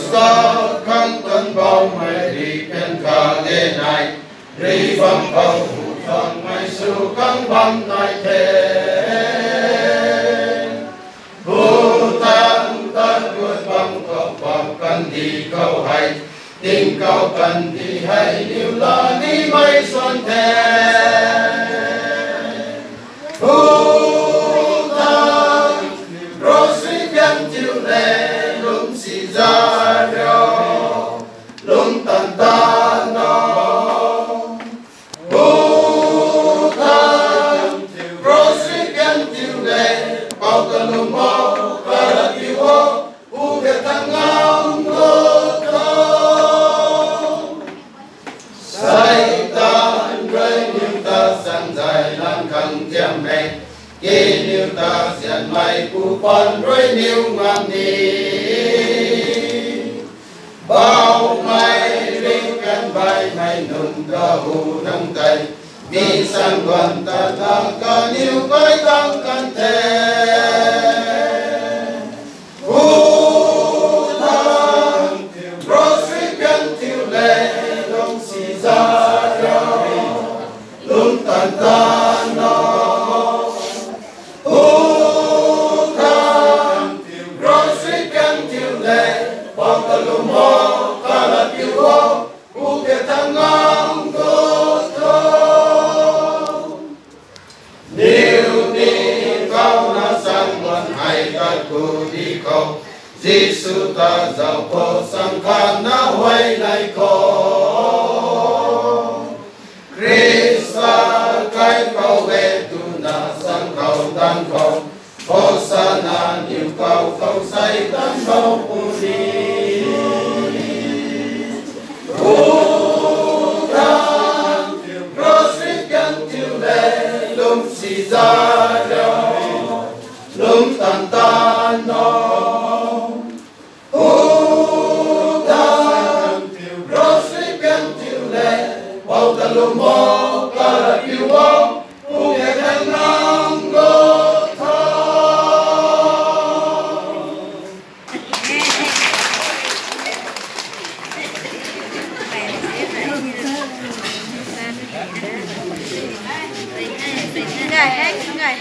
Kristo không tuân bao mày đi bên cả đê này đi băng cầu thằng mày su không băng này thế vô tăng tất vượt băng cầu băng cần đi cầu hay tình cầu cần đi hay điều là đi mây xuân thế vô tăng rồi suy gắn chiều lệ lũng xì ra rồi lũng tàn tan nó vô tăng rồi suy gắn chiều lệ bao tận lũng mô và là tiêu hô u việt thăng ngang ngô thông say tan rơi niềm ta sang dài lan khẳng chiêm mê kê niềm ta xiên mây cụ phần rơi niềm ngang đi bao mây linh căn bay mây nung ca hù nông tây mi sang đoàn ta ta ca niêu quay tăng căn thế u thang rồi suy căn tiêu lệ đông xì ra rồi lung tàn tan nó u thang rồi suy căn tiêu lệ bao ta lùm hô ta là tiêu hô u việt thăng ngang cô thông nếu đi cao na sang luận hay ta cụ đi cầu Giêsu ta giàu khổ sang khan na huay này khổ Krista cái cầu về tu na sang cầu tan cầu Hosanna nhiều cầu cầu say tan cầu u đi u thang rosy gan tiêu lệ lung xì ra rồi lung tàn tan nó u thang rosy gan tiêu lệ bao ta lung mô ta là tiêu hô u việt thăng ngang ngô Ngày hết ngày.